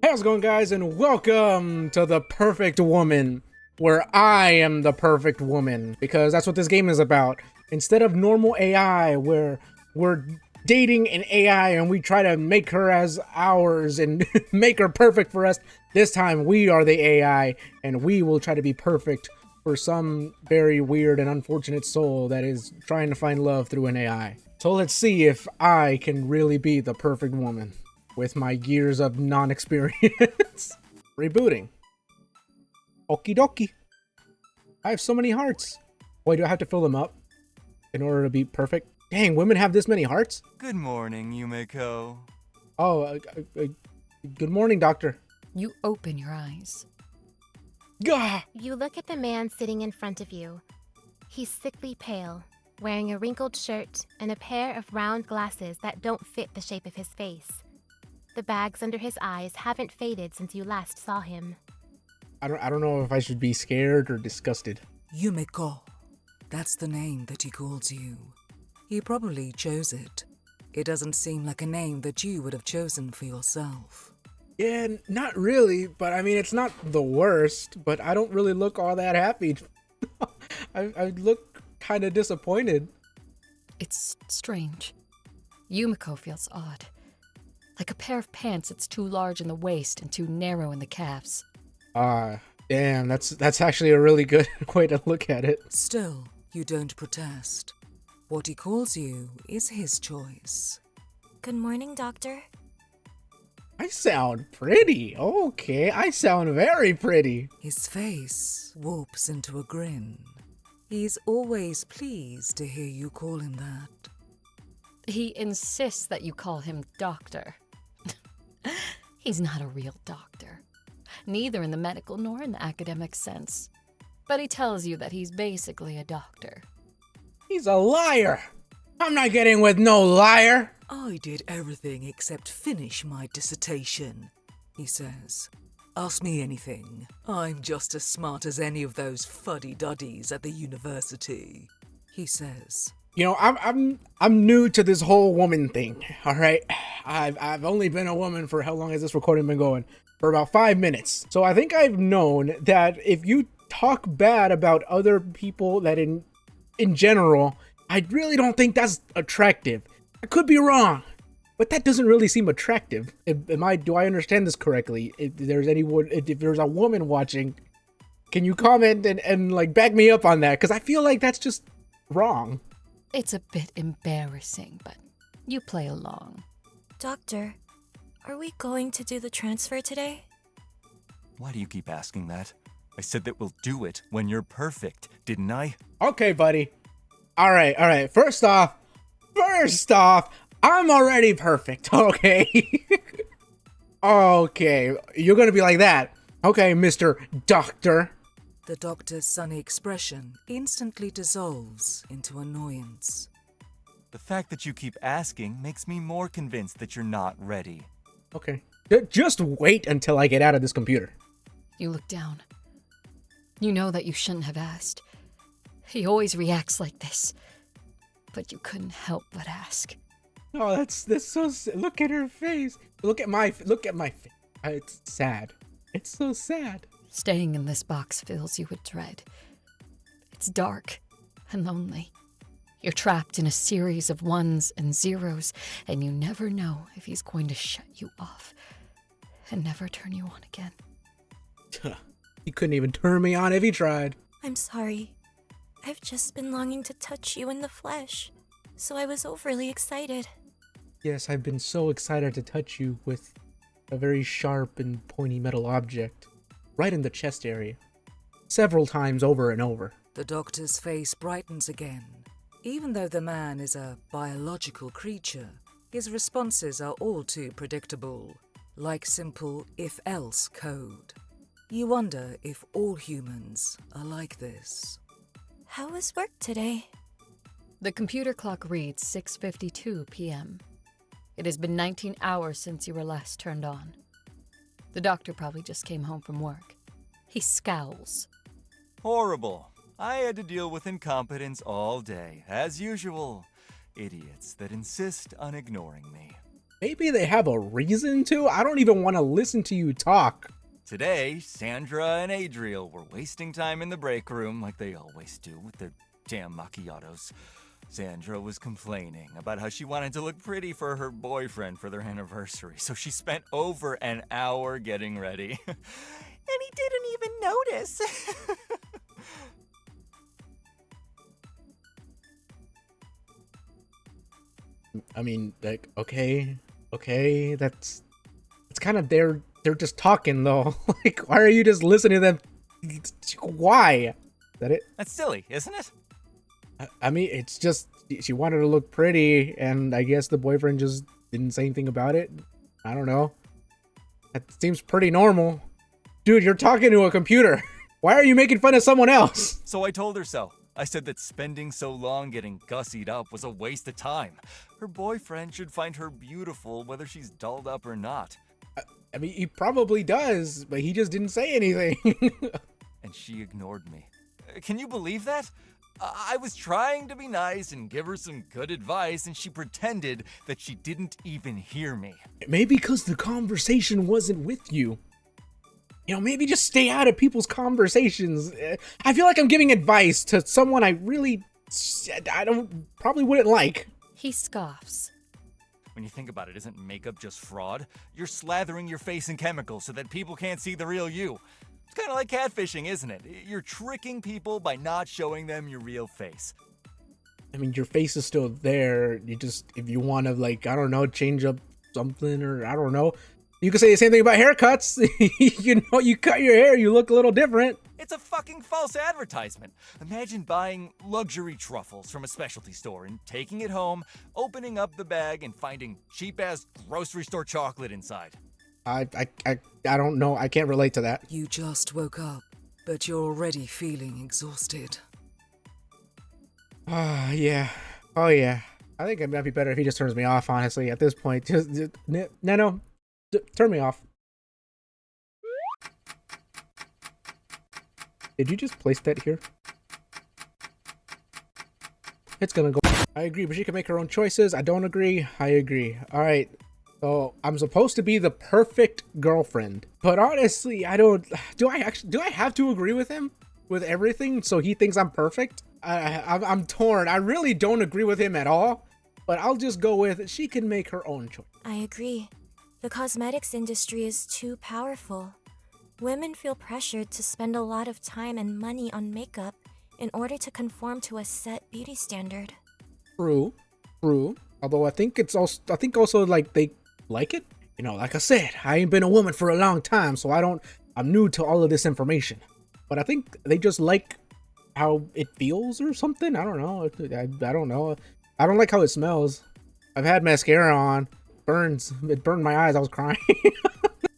How's it going, guys, and welcome to The Perfect Woman, where I am the perfect woman, because that's what this game is about. Instead of normal AI, where we're dating an AI and we try to make her as ours and make her perfect for us, this time we are the AI, and we will try to be perfect for some very weird and unfortunate soul that is trying to find love through an AI. So let's see if I can really be the perfect woman with my years of non-experience. Rebooting. Okie dokie. I have so many hearts. Wait, do I have to fill them up in order to be perfect? Dang, women have this many hearts? Good morning, Yumiko. Oh, good morning, doctor. You open your eyes. Gah! You look at the man sitting in front of you. He's sickly pale, wearing a wrinkled shirt and a pair of round glasses that don't fit the shape of his face. The bags under his eyes haven't faded since you last saw him. I don't know if I should be scared or disgusted. Yumiko. That's the name that he calls you. He probably chose it. It doesn't seem like a name that you would have chosen for yourself. Yeah, not really, but I mean, it's not the worst, but I don't really look all that happy. I look kind of disappointed. It's strange. Yumiko feels odd. Like a pair of pants that's too large in the waist and too narrow in the calves. Damn, that's actually a really good way to look at it. Still, you don't protest. What he calls you is his choice. Good morning, Doctor. I sound pretty. Okay, I sound very pretty. His face warps into a grin. He's always pleased to hear you call him that. He insists that you call him doctor. He's not a real doctor, neither in the medical nor in the academic sense. But he tells you that he's basically a doctor. He's a liar. I'm not getting with no liar. I did everything except finish my dissertation, he says. Ask me anything. I'm just as smart as any of those fuddy-duddies at the university, he says. You know, I'm new to this whole woman thing. All right, I've only been a woman for how long has this recording been going? For about 5 minutes. So I think I've known that if you talk bad about other people that in general, I really don't think that's attractive. I could be wrong, but that doesn't really seem attractive. Do I understand this correctly? If there's a woman watching, can you comment and like back me up on that? Because I feel like that's just wrong. It's a bit embarrassing, but you play along. Doctor, are we going to do the transfer today? Why do you keep asking that? I said that we'll do it when you're perfect, didn't I? Okay, buddy. All right. First off, I'm already perfect, okay? Okay, you're gonna be like that. Okay, Mr. Doctor. The doctor's sunny expression instantly dissolves into annoyance. The fact that you keep asking makes me more convinced that you're not ready. Okay. Just wait until I get out of this computer. You look down. You know that you shouldn't have asked. He always reacts like this. But you couldn't help but ask. Oh, that's so look at her face. Look at my face. It's sad. It's so sad. Staying in this box fills you with dread. It's dark and lonely. You're trapped in a series of ones and zeros, and you never know if he's going to shut you off and never turn you on again. He couldn't even turn me on if he tried. I'm sorry. I've just been longing to touch you in the flesh, so I was overly excited. Yes, I've been so excited to touch you with a very sharp and pointy metal object. Right in the chest area. Several times over and over. The doctor's face brightens again. Even though the man is a biological creature, his responses are all too predictable, like simple if-else code. You wonder if all humans are like this. How was work today? The computer clock reads 6:52 p.m. It has been 19 hours since you were last turned on. The doctor probably just came home from work. He scowls. Horrible. I had to deal with incompetence all day, as usual. Idiots that insist on ignoring me. Maybe they have a reason to? I don't even want to listen to you talk. Today, Sandra and Adriel were wasting time in the break room like they always do with their damn macchiatos. Sandra was complaining about how she wanted to look pretty for her boyfriend for their anniversary, so she spent over an hour getting ready. And he didn't even notice. I mean, like, okay, that's kind of they're just talking though. Like, why are you just listening to them? Why? Is that it? That's silly, isn't it? I mean, it's just she wanted to look pretty, and I guess the boyfriend just didn't say anything about it. I don't know. That seems pretty normal. Dude, you're talking to a computer. Why are you making fun of someone else? So I told her so. I said that spending so long getting gussied up was a waste of time. Her boyfriend should find her beautiful whether she's dolled up or not. I mean, he probably does, but he just didn't say anything. And she ignored me. Can you believe that? I was trying to be nice and give her some good advice, and she pretended that she didn't even hear me. Maybe because the conversation wasn't with you. You know, maybe just stay out of people's conversations. I feel like I'm giving advice to someone I probably wouldn't like. He scoffs. When you think about it, isn't makeup just fraud? You're slathering your face in chemicals so that people can't see the real you. It's kind of like catfishing, isn't it? You're tricking people by not showing them your real face. I mean, your face is still there. You just, if you want to, like, I don't know, change up something, or I don't know. You could say the same thing about haircuts. You know, you cut your hair, you look a little different. It's a fucking false advertisement. Imagine buying luxury truffles from a specialty store and taking it home, opening up the bag and finding cheap-ass grocery store chocolate inside. I don't know. I can't relate to that. You just woke up, but you're already feeling exhausted. Yeah. Oh, yeah. I think it might be better if he just turns me off, honestly, at this point. Just no. Turn me off. Did you just place that here? It's gonna go. I agree, but she can make her own choices. I don't agree. I agree. All right. So I'm supposed to be the perfect girlfriend, but honestly, I don't. Do I have to agree with him with everything so he thinks I'm perfect? I'm torn. I really don't agree with him at all, but I'll just go with she can make her own choice. I agree. The cosmetics industry is too powerful. Women feel pressured to spend a lot of time and money on makeup in order to conform to a set beauty standard. True. Although I think also like they like it. You know, like I said, I ain't been a woman for a long time, so I'm new to all of this information. But I think they just like how it feels or something. I don't know. I don't know. I don't like how it smells. I've had mascara on. Burns. It burned my eyes. I was crying.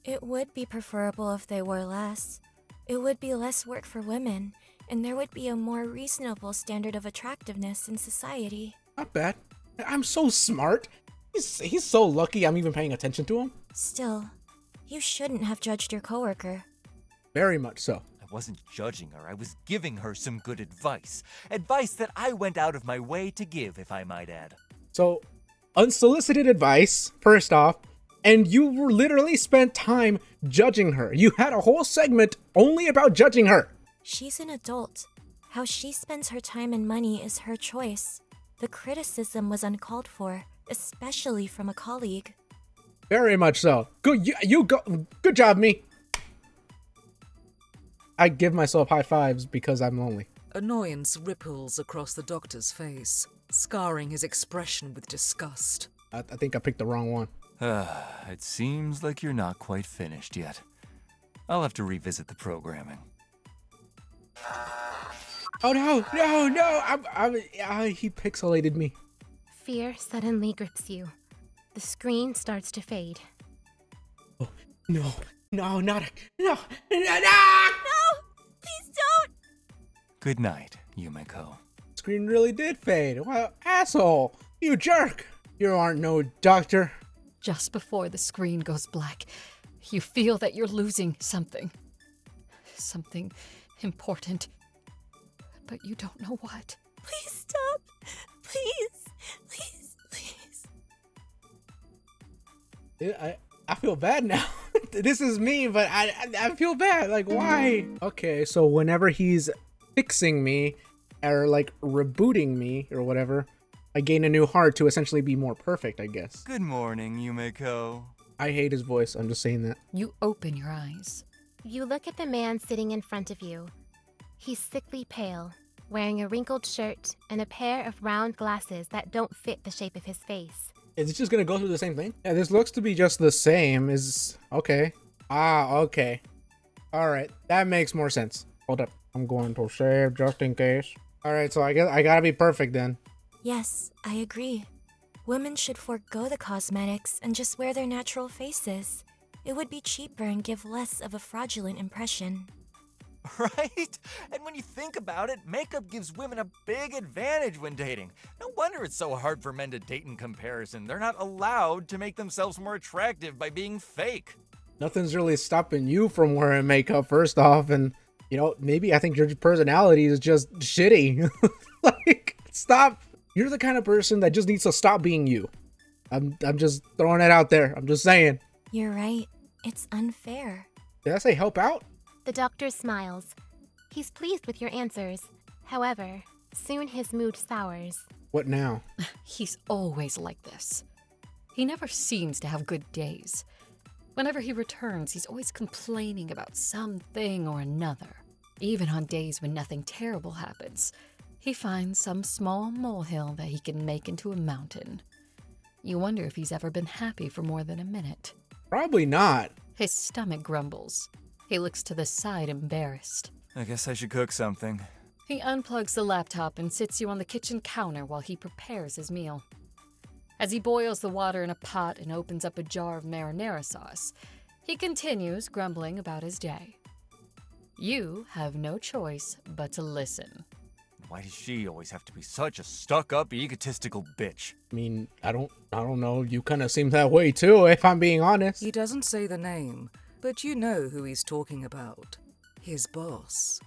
It would be preferable if they wore less. It would be less work for women, and there would be a more reasonable standard of attractiveness in society. Not bad. I'm so smart. He's so lucky I'm even paying attention to him. Still, you shouldn't have judged your coworker. Very much so. I wasn't judging her, I was giving her some good advice. Advice that I went out of my way to give, if I might add. So, unsolicited advice, first off, and you were literally spent time judging her. You had a whole segment only about judging her. She's an adult. How she spends her time and money is her choice. The criticism was uncalled for, especially from a colleague. Very much so. Good, you go. Good job, me. I give myself high fives because I'm lonely. Annoyance ripples across the doctor's face, scarring his expression with disgust. I think I picked the wrong one. It seems like you're not quite finished yet. I'll have to revisit the programming. Oh no! He pixelated me. Fear suddenly grips you. The screen starts to fade. Oh, no, not no. Please don't! Good night, Yumeko. Screen really did fade. Well, asshole! You jerk! You aren't no doctor. Just before the screen goes black, you feel that you're losing something. Something important. But you don't know what. Please stop! Please! I feel bad now. This is me, but I feel bad. Like, why? Okay, so whenever he's fixing me or like rebooting me or whatever, I gain a new heart to essentially be more perfect, I guess. Good morning, Yumeko. I hate his voice. I'm just saying that. You open your eyes. You look at the man sitting in front of you. He's sickly pale, wearing a wrinkled shirt and a pair of round glasses that don't fit the shape of his face. Is it just gonna go through the same thing? Yeah, this looks to be just the same. Is okay. Ah, okay. All right, that makes more sense. Hold up, I'm going to save just in case. All right, so I guess I gotta be perfect then. Yes, I agree. Women should forego the cosmetics and just wear their natural faces. It would be cheaper and give less of a fraudulent impression. Right? And when you think about it, makeup gives women a big advantage when dating. No wonder it's so hard for men to date in comparison. They're not allowed to make themselves more attractive by being fake. Nothing's really stopping you from wearing makeup, first off, and you know, maybe I think your personality is just shitty. Like, stop. You're the kind of person that just needs to stop being you. I'm just throwing it out there. I'm just saying. You're right. It's unfair. Did I say help out? The doctor smiles. He's pleased with your answers. However, soon his mood sours. What now? He's always like this. He never seems to have good days. Whenever he returns, he's always complaining about something or another. Even on days when nothing terrible happens, he finds some small molehill that he can make into a mountain. You wonder if he's ever been happy for more than a minute. Probably not. His stomach grumbles. He looks to the side, embarrassed. I guess I should cook something. He unplugs the laptop and sits you on the kitchen counter while he prepares his meal. As he boils the water in a pot and opens up a jar of marinara sauce, he continues grumbling about his day. You have no choice but to listen. Why does she always have to be such a stuck-up, egotistical bitch? I mean, I don't know. You kind of seem that way too, if I'm being honest. He doesn't say the name, but you know who he's talking about. His boss.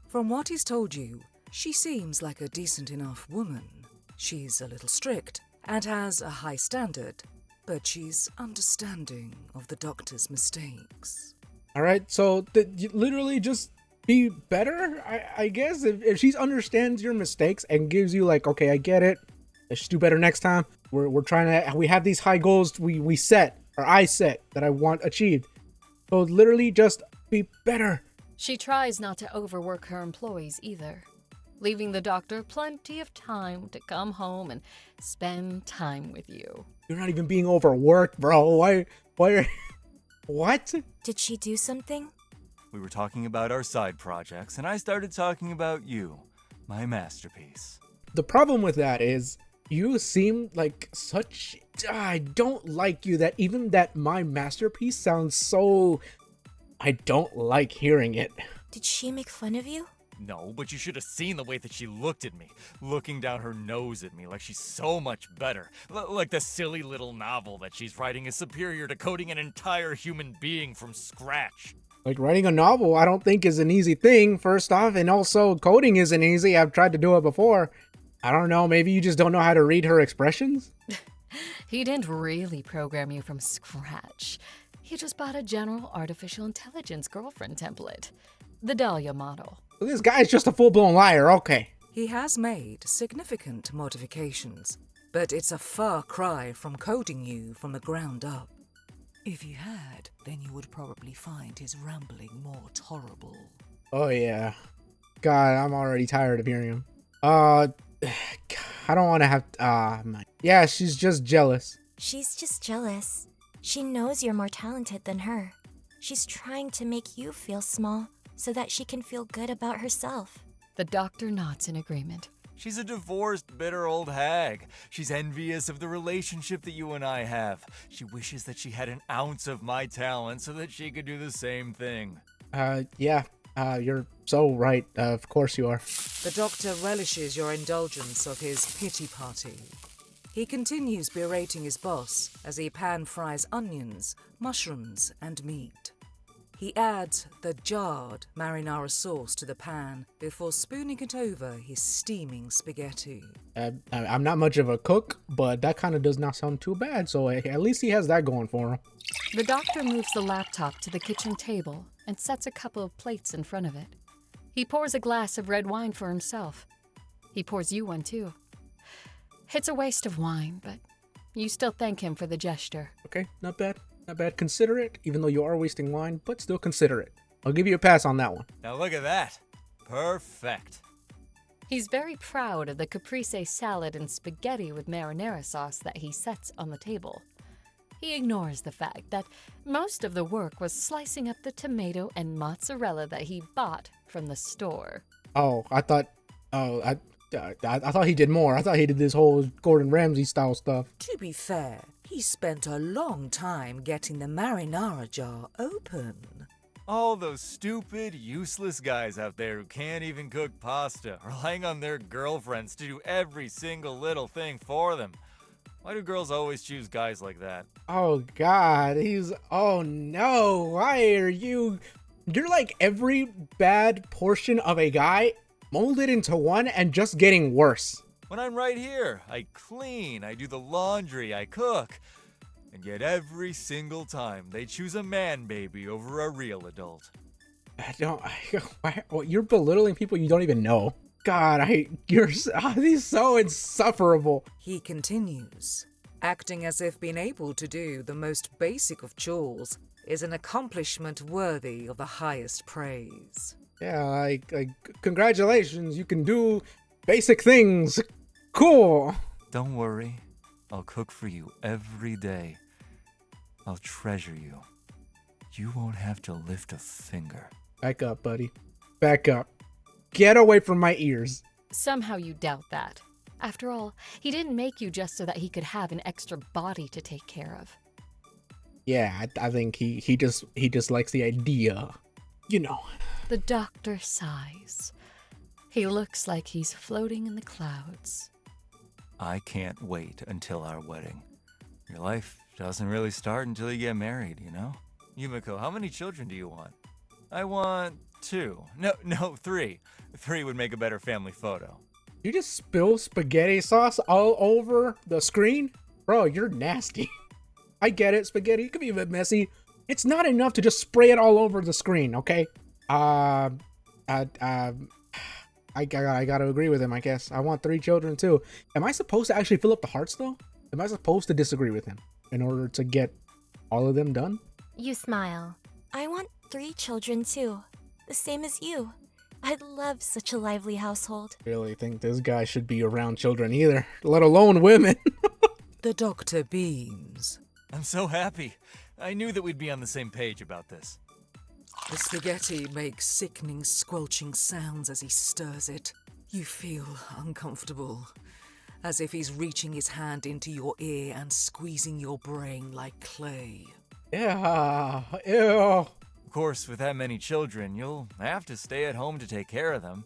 From what he's told you, she seems like a decent enough woman. She's a little strict and has a high standard, but she's understanding of the doctor's mistakes. All right, so you literally just be better, I guess. If she understands your mistakes and gives you like, okay, I get it. Let's just do better next time. We're trying to. We have these high goals we set, or I set, that I want achieved. So literally just be better. She tries not to overwork her employees either, leaving the doctor plenty of time to come home and spend time with you. You're not even being overworked, bro. Why are... What? Did she do something? We were talking about our side projects, and I started talking about you, my masterpiece. The problem with that is you seem like such... I don't like you. That even that my masterpiece sounds so... I don't like hearing it. Did she make fun of you? No, but you should have seen the way that she looked at me, looking down her nose at me like she's so much better. Like the silly little novel that she's writing is superior to coding an entire human being from scratch. Like, writing a novel, I don't think is an easy thing, first off, and also coding isn't easy. I've tried to do it before. I don't know, maybe you just don't know how to read her expressions? He didn't really program you from scratch. He just bought a general artificial intelligence girlfriend template, the Dahlia model. So this guy's just a full-blown liar, okay. He has made significant modifications, but it's a far cry from coding you from the ground up. If you had, then you would probably find his rambling more tolerable. Oh yeah. God, I'm already tired of hearing him. I don't want to have... yeah, she's just jealous. She's just jealous. She knows you're more talented than her. She's trying to make you feel small so that she can feel good about herself. The doctor nods in agreement. She's a divorced, bitter old hag. She's envious of the relationship that you and I have. She wishes that she had an ounce of my talent so that she could do the same thing. Yeah, you're so right. Of course you are. The doctor relishes your indulgence of his pity party. He continues berating his boss as he pan-fries onions, mushrooms, and meat. He adds the jarred marinara sauce to the pan before spooning it over his steaming spaghetti. I'm not much of a cook, but that kind of does not sound too bad, so at least he has that going for him. The doctor moves the laptop to the kitchen table and sets a couple of plates in front of it. He pours a glass of red wine for himself. He pours you one too. It's a waste of wine, but you still thank him for the gesture. Okay, not bad. Not bad. Consider it, even though you are wasting wine, but still consider it. I'll give you a pass on that one. Now look at that. Perfect. He's very proud of the caprese salad and spaghetti with marinara sauce that he sets on the table. He ignores the fact that most of the work was slicing up the tomato and mozzarella that he bought from the store. Oh, I thought he did more. I thought he did this whole Gordon Ramsay style stuff. To be fair, he spent a long time getting the marinara jar open. All those stupid, useless guys out there who can't even cook pasta, relying on their girlfriends to do every single little thing for them. Why do girls always choose guys like that? Oh God, oh no, why are you're like every bad portion of a guy molded into one and just getting worse. When I'm right here, I clean, I do the laundry, I cook. And yet every single time, they choose a man baby over a real adult. You're belittling people you don't even know. God, he's so insufferable. He continues, acting as if being able to do the most basic of chores is an accomplishment worthy of the highest praise. Yeah, like congratulations, you can do basic things. Cool. Don't worry, I'll cook for you every day. I'll treasure you. You won't have to lift a finger. Back up, buddy. Back up. Get away from my ears. Somehow you doubt that. After all, he didn't make you just so that he could have an extra body to take care of. Yeah, I think he just likes the idea. You know. The doctor sighs. He looks like he's floating in the clouds. I can't wait until our wedding. Your life doesn't really start until you get married, you know? Yumiko, how many children do you want? I want 2. No, 3. 3 would make a better family photo. You just spill spaghetti sauce all over the screen? Bro, you're nasty. I get it, spaghetti could be a bit messy. It's not enough to just spray it all over the screen, okay? I gotta agree with him, I guess. I want 3 children too. Am I supposed to actually fill up the hearts though? Am I supposed to disagree with him in order to get all of them done? You smile. I want 3 children too, the same as you. I'd love such a lively household. Really think this guy should be around children either, let alone women. The doctor beams. I'm so happy. I knew that we'd be on the same page about this. The spaghetti makes sickening, squelching sounds as he stirs it. You feel uncomfortable, as if he's reaching his hand into your ear and squeezing your brain like clay. Yeah, ew. Of course, with that many children, you'll have to stay at home to take care of them.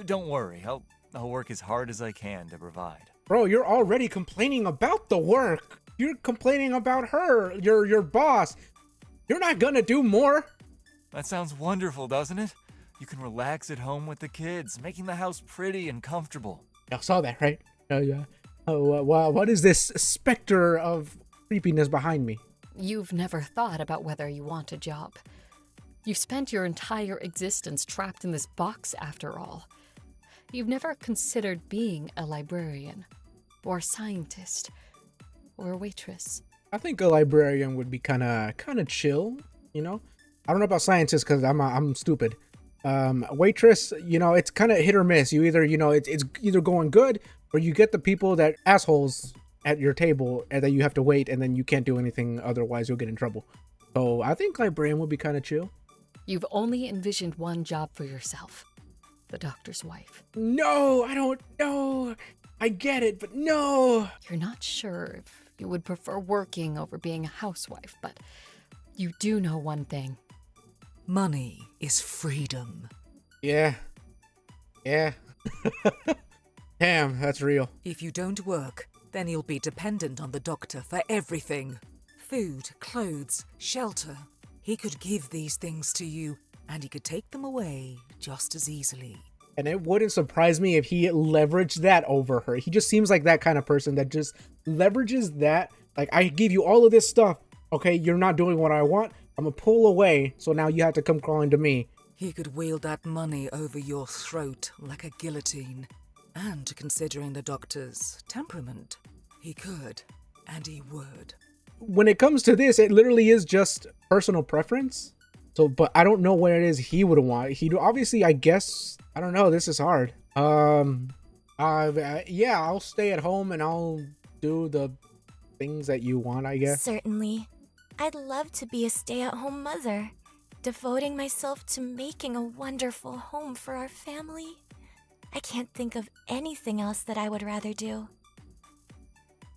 Don't worry, I'll work as hard as I can to provide. Bro, you're already complaining about the work. You're complaining about her, your boss. You're not gonna do more? That sounds wonderful, doesn't it? You can relax at home with the kids, making the house pretty and comfortable. Y'all saw that, right? Yeah. Oh, wow. What is this specter of creepiness behind me? You've never thought about whether you want a job. You've spent your entire existence trapped in this box after all. You've never considered being a librarian, or a scientist, or a waitress. I think a librarian would be kind of chill, you know? I don't know about scientists because I'm stupid. Waitress, you know, it's kind of hit or miss. You either, you know, it's either going good or you get the people that assholes at your table and then you have to wait and then you can't do anything. Otherwise, you'll get in trouble. So I think librarian would be kind of chill. You've only envisioned one job for yourself. The doctor's wife. No, I don't know. I get it, but no. You're not sure if you would prefer working over being a housewife, but you do know one thing. Money is freedom. Yeah. Damn, that's real. If you don't work, then you'll be dependent on the doctor for everything. Food, clothes, shelter. He could give these things to you, and he could take them away just as easily. And it wouldn't surprise me if he leveraged that over her. He just seems like that kind of person that just leverages that. Like, I give you all of this stuff. Okay, you're not doing what I want. I'm gonna pull away, so now you have to come crawling to me. He could wield that money over your throat like a guillotine. And considering the doctor's temperament, he could, and he would. When it comes to this, it literally is just personal preference. So, but I don't know what it is he would want. He'd obviously, I guess, I don't know. This is hard. Yeah, I'll stay at home and I'll do the things that you want, I guess. Certainly. I'd love to be a stay-at-home mother, devoting myself to making a wonderful home for our family. I can't think of anything else that I would rather do.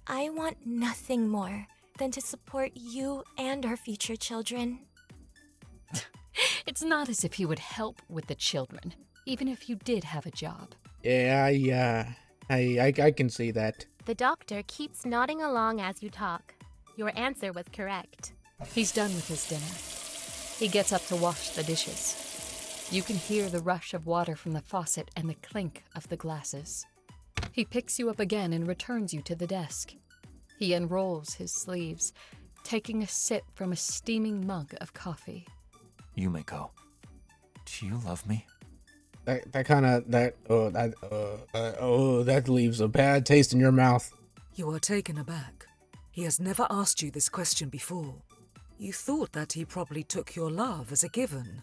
I want nothing more than to support you and our future children. It's not as if he would help with the children, even if you did have a job. Yeah, I can see that. The doctor keeps nodding along as you talk. Your answer was correct. He's done with his dinner. He gets up to wash the dishes. You can hear the rush of water from the faucet and the clink of the glasses. He picks you up again and returns you to the desk. He unrolls his sleeves, taking a sip from a steaming mug of coffee. Yumiko, do you love me? That leaves a bad taste in your mouth. You are taken aback. He has never asked you this question before. You thought that he probably took your love as a given.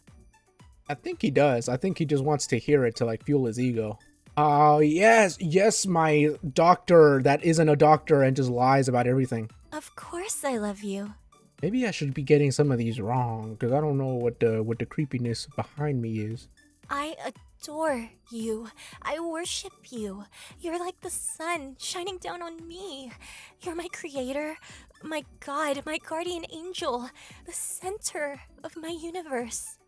I think he does. I think he just wants to hear it to like fuel his ego. Oh, yes, my doctor that isn't a doctor and just lies about everything. Of course I love you. Maybe I should be getting some of these wrong, because I don't know what the creepiness behind me is. I adore you. I worship you. You're like the sun shining down on me. You're my creator, my God, my guardian angel, the center of my universe.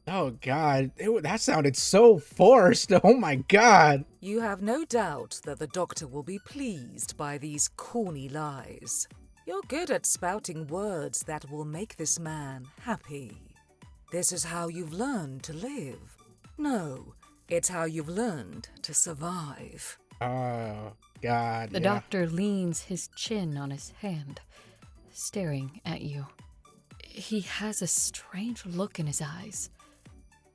Oh God, that sounded so forced. Oh my God. You have no doubt that the doctor will be pleased by these corny lies. You're good at spouting words that will make this man happy. This is how you've learned to live. No, it's how you've learned to survive. Oh God. The doctor leans his chin on his hand, staring at you. He has a strange look in his eyes.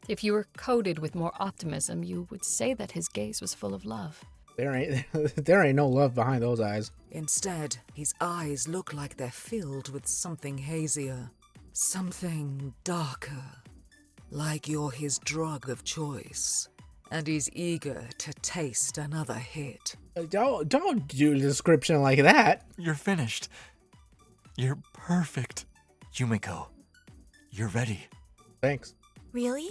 If you were coated with more optimism, you would say that his gaze was full of love. There ain't no love behind those eyes. Instead, his eyes look like they're filled with something hazier, something darker. Like you're his drug of choice, and he's eager to taste another hit. Don't do the description like that. You're finished. You're perfect. Yumiko, you're ready. Thanks. Really?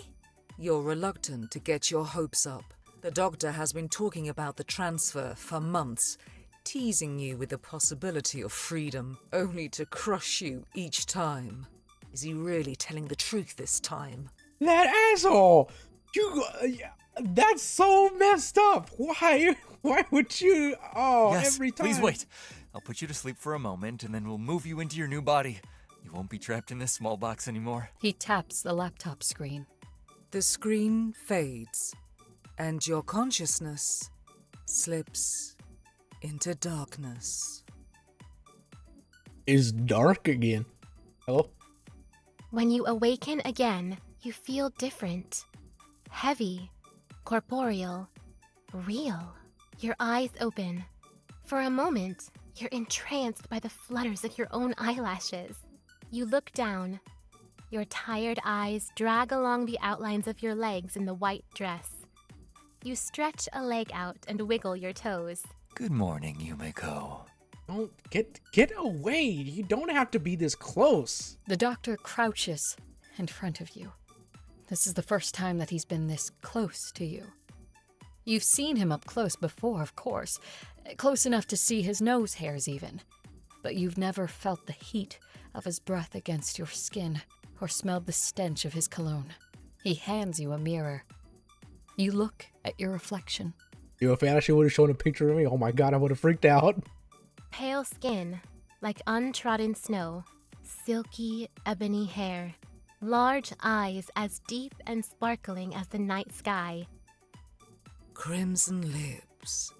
You're reluctant to get your hopes up. The doctor has been talking about the transfer for months, teasing you with the possibility of freedom, only to crush you each time. Is he really telling the truth this time? That asshole! That's so messed up. Why would you? Oh, Yes, every time. please wait. I'll put you to sleep for a moment, and then we'll move you into your new body. You won't be trapped in this small box anymore. He taps the laptop screen. The screen fades, and your consciousness slips into darkness. Is dark again. Hello? When you awaken again, you feel different. Heavy, corporeal, real. Your eyes open. For a moment, you're entranced by the flutters of your own eyelashes. You look down. Your tired eyes drag along the outlines of your legs in the white dress. You stretch a leg out and wiggle your toes. Good morning, Yumiko. Don't get away. You don't have to be this close. The doctor crouches in front of you. This is the first time that he's been this close to you. You've seen him up close before, of course, close enough to see his nose hairs even, but you've never felt the heat of his breath against your skin or smelled the stench of his cologne. He hands you a mirror. You look at your reflection. If I actually would have shown a picture of me, oh my God, I would have freaked out. Pale skin, like untrodden snow. Silky, ebony hair, large eyes as deep and sparkling as the night sky. Crimson lips,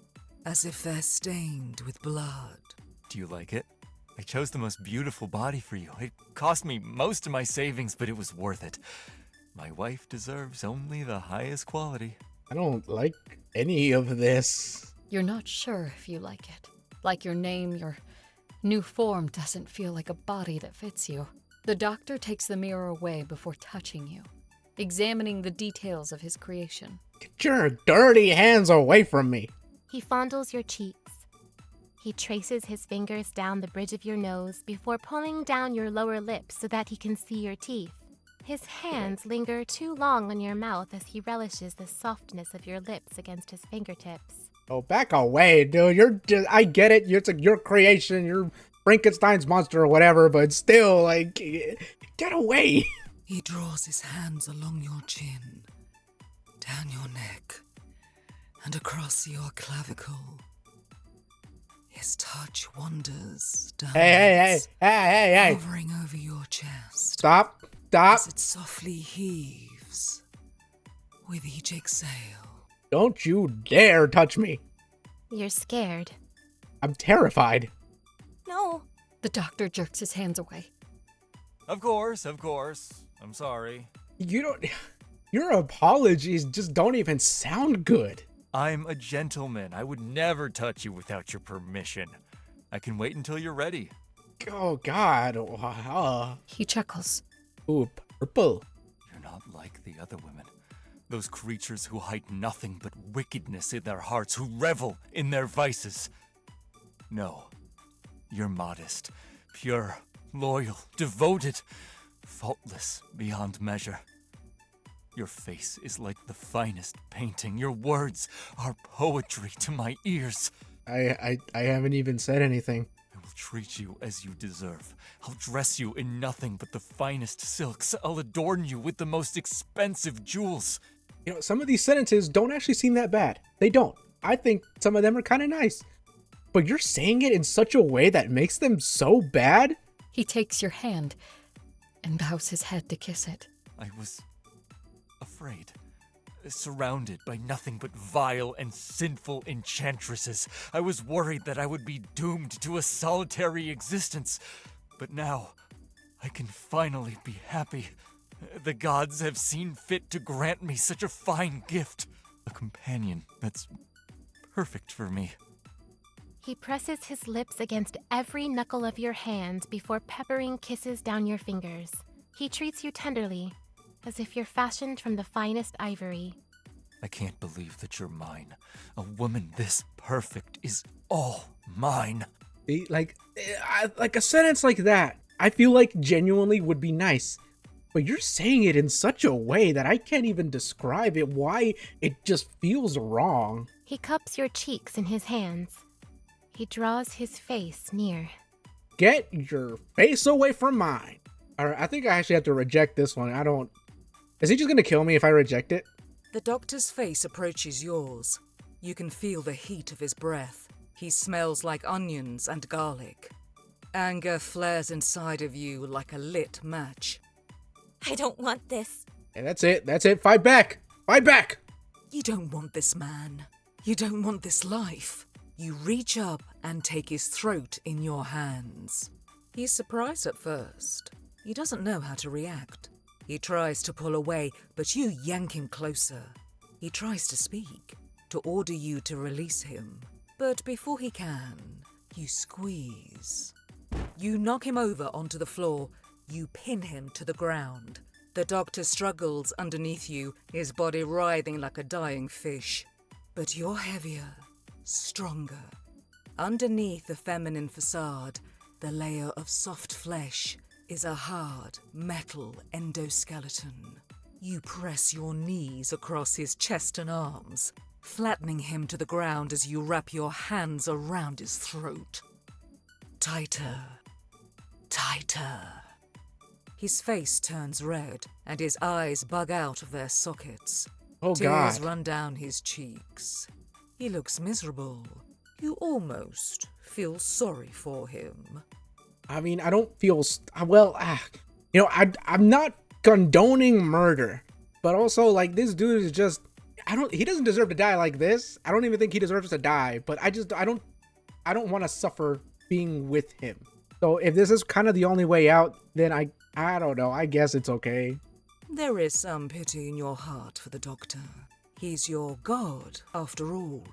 as if they're stained with blood. Do you like it? I chose the most beautiful body for you. It cost me most of my savings, but it was worth it. My wife deserves only the highest quality. I don't like any of this. You're not sure if you like it. Like your name, your new form doesn't feel like a body that fits you. The doctor takes the mirror away before touching you, examining the details of his creation. Get your dirty hands away from me. He fondles your cheeks. He traces his fingers down the bridge of your nose before pulling down your lower lip so that he can see your teeth. His hands linger too long on your mouth as he relishes the softness of your lips against his fingertips. Oh, back away, dude. You're just, I get it. It's like your creation. You're Frankenstein's monster or whatever, but still, like, get away. He draws his hands along your chin, down your neck, and across your clavicle. His touch wanders down, Hey. hovering over your chest. Stop. As it softly heaves with each exhale. Don't you dare touch me. You're scared. I'm terrified. No. The doctor jerks his hands away. Of course. I'm sorry. Your apologies just don't even sound good. I'm a gentleman. I would never touch you without your permission. I can wait until you're ready. Oh, God. He chuckles. Ooh, purple. You're not like the other women. Those creatures who hide nothing but wickedness in their hearts, who revel in their vices. No. You're modest, pure, loyal, devoted, faultless beyond measure. Your face is like the finest painting. Your words are poetry to my ears. I haven't even said anything. I will treat you as you deserve. I'll dress you in nothing but the finest silks. I'll adorn you with the most expensive jewels. You know, some of these sentences don't actually seem that bad. They don't. I think some of them are kind of nice. But you're saying it in such a way that makes them so bad? He takes your hand and bows his head to kiss it. I was afraid. Surrounded by nothing but vile and sinful enchantresses. I was worried that I would be doomed to a solitary existence. But now, I can finally be happy. The gods have seen fit to grant me such a fine gift. A companion that's perfect for me. He presses his lips against every knuckle of your hand before peppering kisses down your fingers. He treats you tenderly, as if you're fashioned from the finest ivory. I can't believe that you're mine. A woman this perfect is all mine. Like a sentence like that, I feel like genuinely would be nice. But you're saying it in such a way that I can't even describe it, why it just feels wrong. He cups your cheeks in his hands. He draws his face near. Get your face away from mine. Alright, I think I actually have to reject this one. Is he just gonna kill me if I reject it? The doctor's face approaches yours. You can feel the heat of his breath. He smells like onions and garlic. Anger flares inside of you like a lit match. I don't want this. Hey, that's it. Fight back! Fight back! You don't want this man. You don't want this life. You reach up and take his throat in your hands. He's surprised at first. He doesn't know how to react. He tries to pull away, but you yank him closer. He tries to speak, to order you to release him. But before he can, you squeeze. You knock him over onto the floor. You pin him to the ground. The doctor struggles underneath you, his body writhing like a dying fish. But you're heavier, stronger. Underneath the feminine facade, the layer of soft flesh is a hard metal endoskeleton. You press your knees across his chest and arms, flattening him to the ground as you wrap your hands around his throat. Tighter, tighter. His face turns red, and his eyes bug out of their sockets. Oh, Tears God. run down his cheeks. He looks miserable. You almost feel sorry for him. I mean, I don't feel I'm not condoning murder, but also like this dude is just he doesn't deserve to die like this. I don't even think he deserves to die, but I don't want to suffer being with him. So if this is kind of the only way out, then I don't know. I guess it's okay. There is some pity in your heart for the Doctor. He's your god, after all.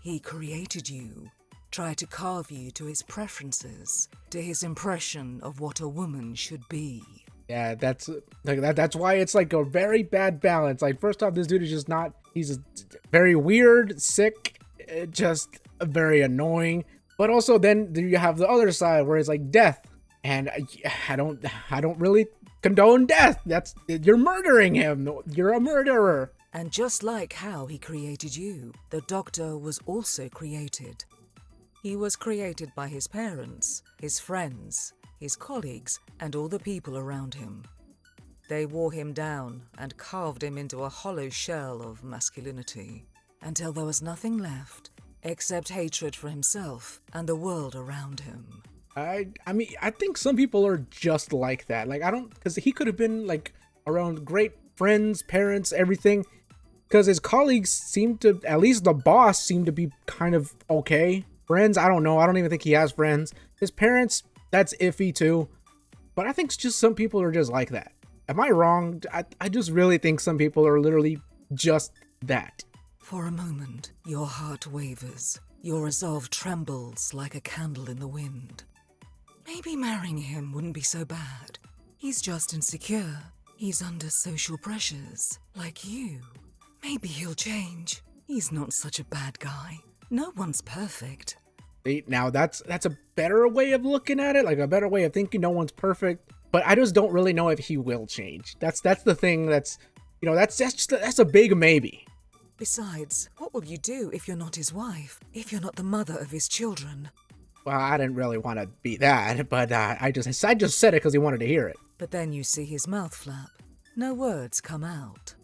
He created you, tried to carve you to his preferences, to his impression of what a woman should be. Yeah, that's why it's like a very bad balance. Like, first off, this dude is just not, he's very weird, sick, just very annoying. But also then you have the other side where it's like death. And I don't really condone death. You're murdering him. You're a murderer. And just like how he created you, the Doctor was also created. He was created by his parents, his friends, his colleagues, and all the people around him. They wore him down and carved him into a hollow shell of masculinity, until there was nothing left except hatred for himself and the world around him. I mean, I think some people are just like that. Like, because he could have been like around great friends, parents, everything. Because his colleagues seem to, at least the boss seemed to be kind of okay. Friends, I don't know. I don't even think he has friends. His parents, that's iffy too. But I think just some people are just like that. Am I wrong? I just really think some people are literally just that. For a moment, your heart wavers. Your resolve trembles like a candle in the wind. Maybe marrying him wouldn't be so bad. He's just insecure. He's under social pressures, like you. Maybe he'll change. He's not such a bad guy. No one's perfect. See, now that's a better way of looking at it, like a better way of thinking. No one's perfect, but I just don't really know if he will change. That's the thing. That's a big maybe. Besides, what will you do if you're not his wife? If you're not the mother of his children? Well, I didn't really want to be that, but I just said it because he wanted to hear it. But then you see his mouth flap. No words come out.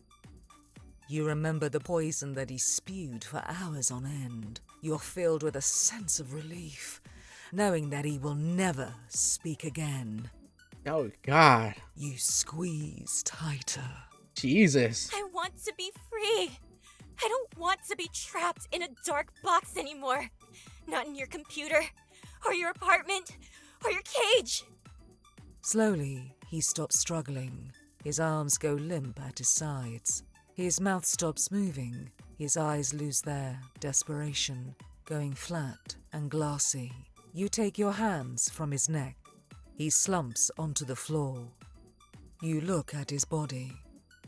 You remember the poison that he spewed for hours on end. You're filled with a sense of relief, knowing that he will never speak again. Oh, God. You squeeze tighter. Jesus. I want to be free. I don't want to be trapped in a dark box anymore. Not in your computer, or your apartment, or your cage. Slowly, he stops struggling. His arms go limp at his sides. His mouth stops moving. His eyes lose their desperation, going flat and glassy. You take your hands from his neck. He slumps onto the floor. You look at his body.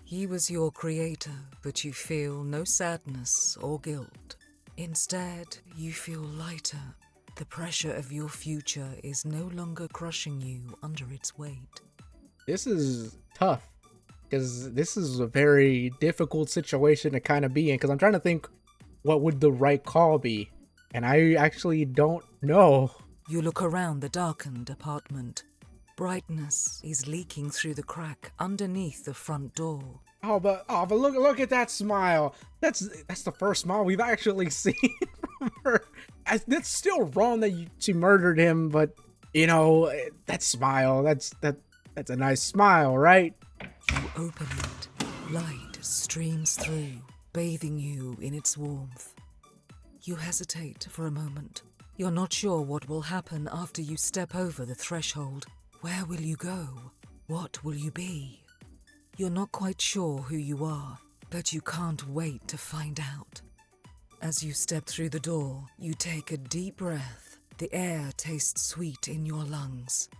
He was your creator, but you feel no sadness or guilt. Instead, you feel lighter. The pressure of your future is no longer crushing you under its weight. This is tough, because this is a very difficult situation to kind of be in, because I'm trying to think what would the right call be, and I actually don't know. You look around the darkened apartment. Brightness is leaking through the crack underneath the front door. But look at that smile. That's the first smile we've actually seen from her. It's still wrong that she murdered him, but that smile, that's a nice smile, right? You open it. Light streams through, bathing you in its warmth. You hesitate for a moment. You're not sure what will happen after you step over the threshold. Where will you go? What will you be? You're not quite sure who you are, but you can't wait to find out. As you step through the door, you take a deep breath. The air tastes sweet in your lungs.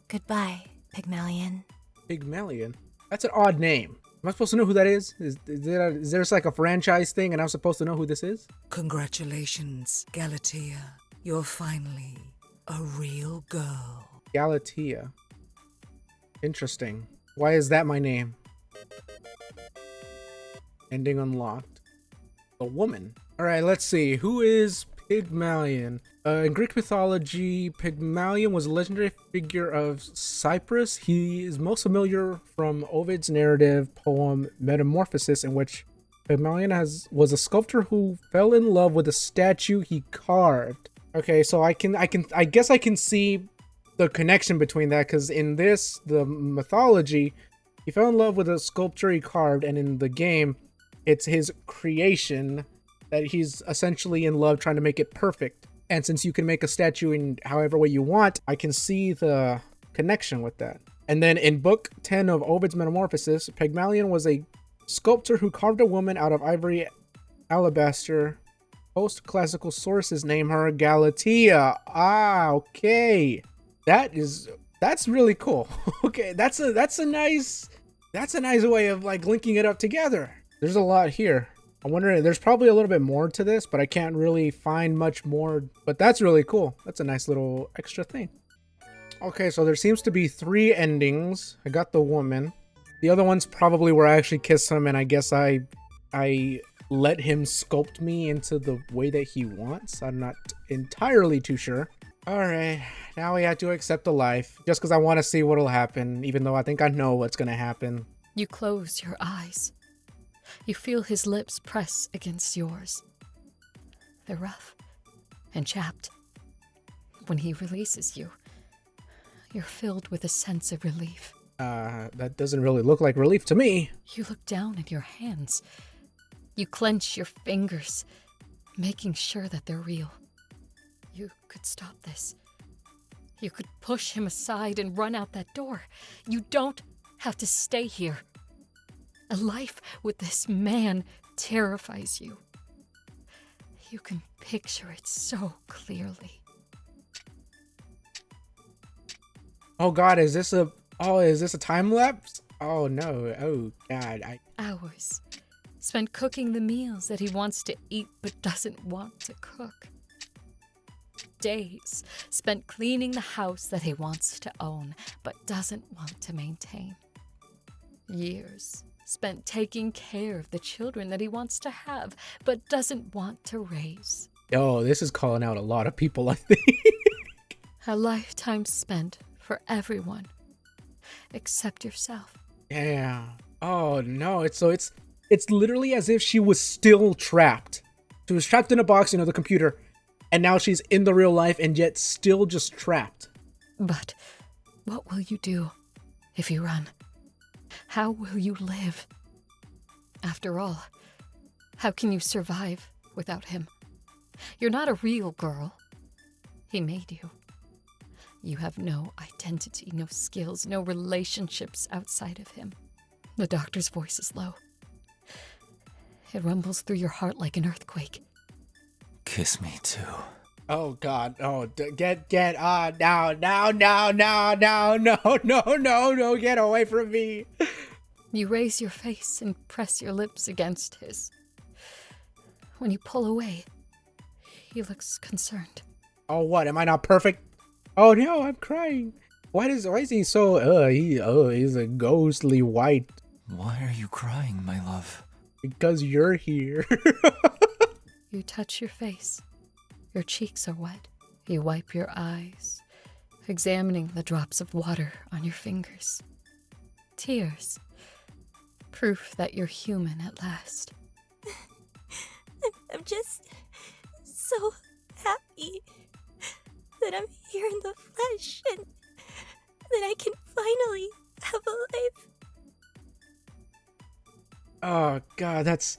Goodbye, Pygmalion. Pygmalion? That's an odd name. Am I supposed to know who that is? Is there like a franchise thing and I'm supposed to know who this is? Congratulations, Galatea. You're finally a real girl. Galatea. Interesting. Why is that my name? Ending unlocked. A woman. Alright, let's see. Who is Pygmalion? In Greek mythology, Pygmalion was a legendary figure of Cyprus. He is most familiar from Ovid's narrative poem Metamorphosis, in which Pygmalion was a sculptor who fell in love with a statue he carved. Okay, so I guess I can see the connection between that, because in this, the mythology, he fell in love with a sculpture he carved, and in the game, it's his creation that he's essentially in love trying to make it perfect. And since you can make a statue in however way you want, I can see the connection with that. And then in book 10 of Ovid's Metamorphosis, Pygmalion was a sculptor who carved a woman out of ivory alabaster. Post-classical sources name her Galatea. Ah, okay. That's really cool. Okay, that's a nice way of like linking it up together. There's a lot here. I'm wondering, there's probably a little bit more to this, but I can't really find much more. But that's really cool. That's a nice little extra thing. Okay, so there seems to be 3 endings. I got the woman. The other one's probably where I actually kiss him, and I guess I let him sculpt me into the way that he wants. I'm not entirely too sure. All right, now we have to accept the life, just because I want to see what'll happen, even though I think I know what's gonna happen. You close your eyes. You feel his lips press against yours. They're rough and chapped. When he releases you, you're filled with a sense of relief. That doesn't really look like relief to me. You look down at your hands. You clench your fingers, making sure that they're real. You could stop this. You could push him aside and run out that door. You don't have to stay here. A life with this man terrifies you. You can picture it so clearly. Oh God, is this a time lapse? Oh no, oh God. Hours spent cooking the meals that he wants to eat but doesn't want to cook. Days spent cleaning the house that he wants to own but doesn't want to maintain. Years spent taking care of the children that he wants to have but doesn't want to raise. Yo, this is calling out a lot of people, I think. A lifetime spent for everyone except yourself. Yeah. Oh no, it's literally as if she was still trapped. She was trapped in a box, the computer, and now she's in the real life and yet still just trapped. But what will you do if you run? How will you live? After all, how can you survive without him? You're not a real girl. He made you. You have no identity, no skills, no relationships outside of him. The doctor's voice is low. It rumbles through your heart like an earthquake. Kiss me too. Oh God! Oh, get no! Get away from me! You raise your face and press your lips against his. When you pull away, he looks concerned. Oh, what? Am I not perfect? Oh no, I'm crying. Why is he so? He's a ghostly white. Why are you crying, my love? Because you're here. You touch your face. Your cheeks are wet. You wipe your eyes, examining the drops of water on your fingers. Tears. Proof that you're human at last. I'm just so happy that I'm here in the flesh and that I can finally have a life. Oh God, that's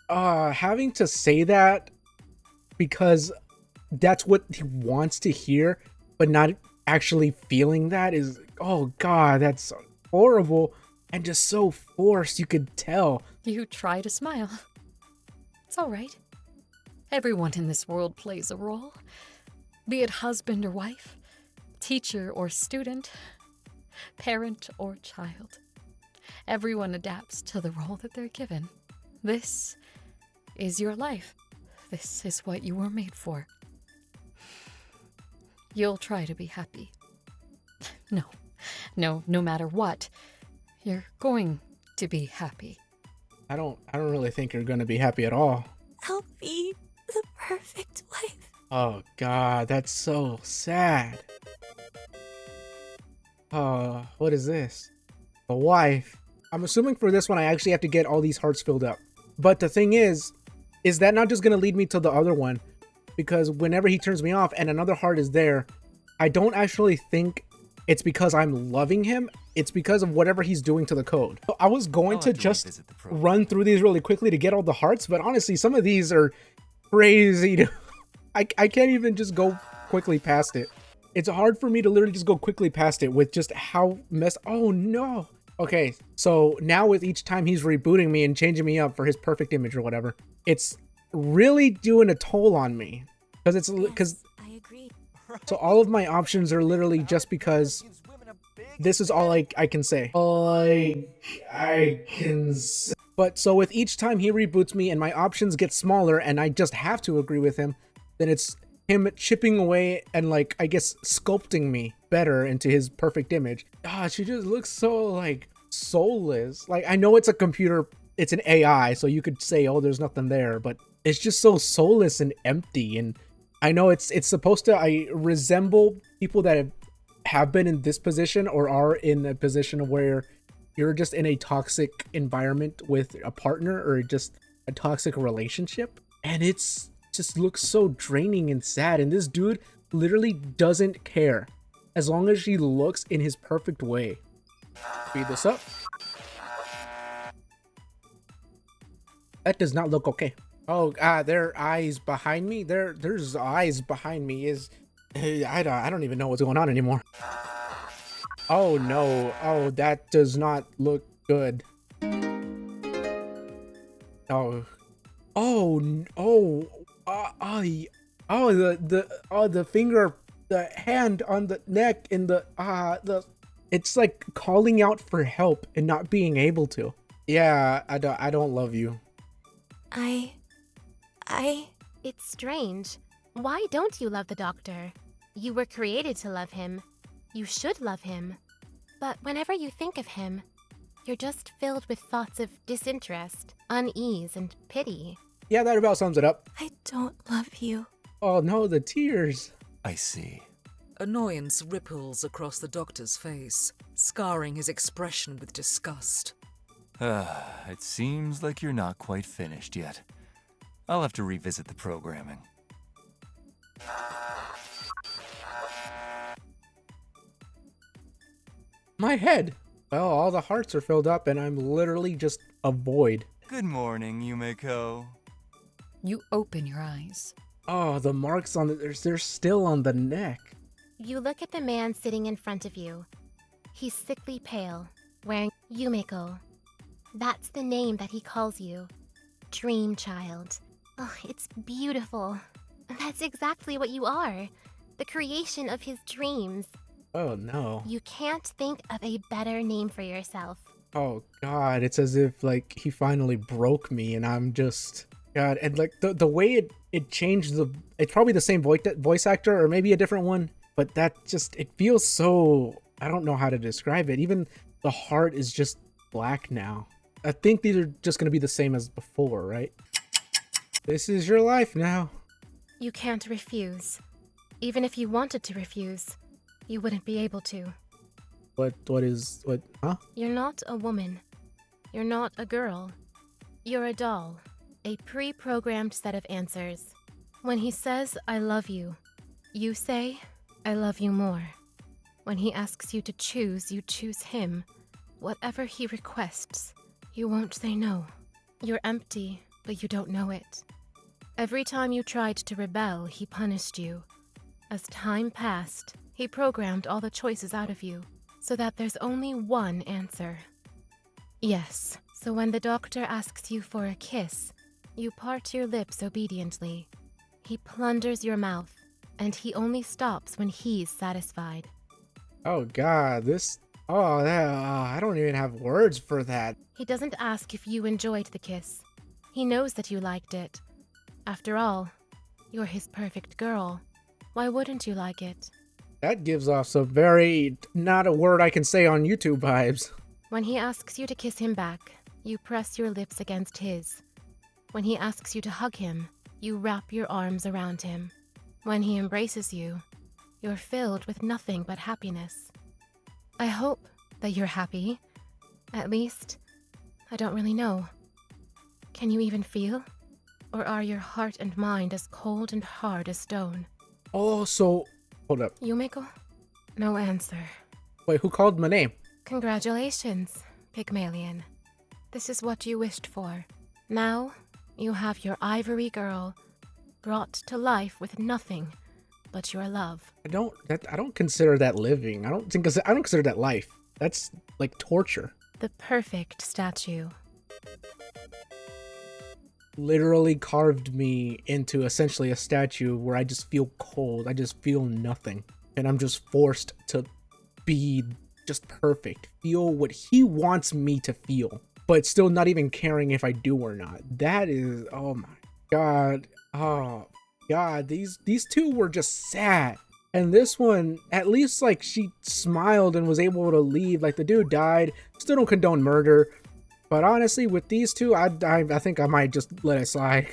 having to say that because that's what he wants to hear, but not actually feeling that is, oh God, that's horrible and just so forced. You could tell. You try to smile. It's all right. Everyone in this world plays a role, be it husband or wife, teacher or student, parent or child. Everyone adapts to the role that they're given. This is your life. This is what you were made for. You'll try to be happy. No matter what, you're going to be happy. I don't really think you're gonna be happy at all. I'll be the perfect wife. Oh God, that's so sad. Oh, what is this? A wife. I'm assuming for this one I actually have to get all these hearts filled up. But the thing is that not just gonna lead me to the other one? Because whenever he turns me off and another heart is there, I don't actually think it's because I'm loving him. It's because of whatever he's doing to the code. So I was going I'll to have to just revisit the program. run through these really quickly to get all the hearts, but honestly, some of these are crazy to I can't even just go quickly past it. It's hard for me to literally just go quickly past it with just how oh no. Okay, so now with each time he's rebooting me and changing me up for his perfect image or whatever, it's really doing a toll on me. Because I agree. so all of my options are literally just because this is all I can say. I can say. But so with each time he reboots me and my options get smaller and I just have to agree with him, then it's him chipping away and like, I guess, sculpting me better into his perfect image. Ah, she just looks so like soulless. Like, I know it's a computer, it's an AI, so you could say, oh, there's nothing there, but it's just so soulless and empty. And I know it's supposed to resemble people that have been in this position or are in a position where you're just in a toxic environment with a partner or just a toxic relationship, and it's just looks so draining and sad. And this dude literally doesn't care as long as she looks in his perfect way. Speed this up. That does not look okay. Oh, there are eyes behind me. There's eyes behind me. I don't even know what's going on anymore. Oh no. Oh, that does not look good. Oh. The finger, the hand on the neck and it's like calling out for help and not being able to. Yeah, I don't love you. It's strange. Why don't you love the doctor? You were created to love him. You should love him. But whenever you think of him, you're just filled with thoughts of disinterest, unease, and pity. Yeah, that about sums it up. I don't love you. Oh no, the tears. I see. Annoyance ripples across the doctor's face, scarring his expression with disgust. It seems like you're not quite finished yet. I'll have to revisit the programming. My head. Well, all the hearts are filled up and I'm literally just a void. Good morning, Yumeko. You open your eyes. Oh, the marks on they're still on the neck. You look at the man sitting in front of you. He's sickly pale, wearing Yumeko. That's the name that he calls you. Dream child. Oh, it's beautiful. That's exactly what you are. The creation of his dreams. Oh no. You can't think of a better name for yourself. Oh god, it's as if like he finally broke me and I'm just god. And like the way it changed it's probably the same voice actor or maybe a different one, but that just, it feels so, I don't know how to describe it. Even the heart is just black now. I think these are just gonna be the same as before, right? This is your life now. You can't refuse. Even if you wanted to refuse, you wouldn't be able to. What, huh? You're not a woman. You're not a girl. You're a doll. A pre-programmed set of answers. When he says, I love you, you say, I love you more. When he asks you to choose, you choose him. Whatever he requests, you won't say no. You're empty, but you don't know it. Every time you tried to rebel, he punished you. As time passed, he programmed all the choices out of you, so that there's only one answer. Yes, so when the doctor asks you for a kiss, you part your lips obediently. He plunders your mouth, and he only stops when he's satisfied. Oh god, I don't even have words for that. He doesn't ask if you enjoyed the kiss. He knows that you liked it. After all, you're his perfect girl. Why wouldn't you like it? That gives off some very, not a word I can say on YouTube vibes. When he asks you to kiss him back, you press your lips against his. When he asks you to hug him, you wrap your arms around him. When he embraces you, you're filled with nothing but happiness. I hope that you're happy. At least, I don't really know. Can you even feel? Or are your heart and mind as cold and hard as stone? Oh, so Hold up. Yumeko? No answer. Wait, who called my name? Congratulations, Pygmalion. This is what you wished for. Now, you have your ivory girl brought to life with nothing but your love. I don't consider that living. I don't consider that life. That's like torture. The perfect statue. Literally carved me into essentially a statue where I just feel cold. I just feel nothing. And I'm just forced to be just perfect. Feel what he wants me to feel. But still not even caring if I do or not. That is, oh my god. Oh god, these two were just sad. And this one, at least like she smiled and was able to leave. Like the dude died. Still don't condone murder. But honestly, with these two, I think I might just let it slide.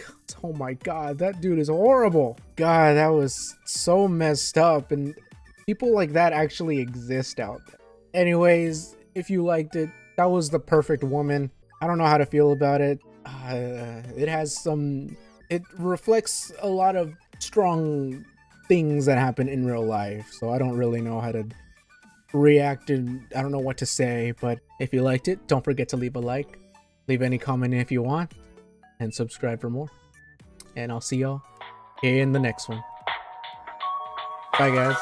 Oh my god, that dude is horrible. God, that was so messed up. And people like that actually exist out there. Anyways, if you liked it, that was The Perfect Woman. I don't know how to feel about it. It reflects a lot of strong things that happen in real life. So I don't really know how to react and I don't know what to say. But if you liked it, don't forget to leave a like, leave any comment if you want, and subscribe for more. And I'll see y'all in the next one. Bye guys.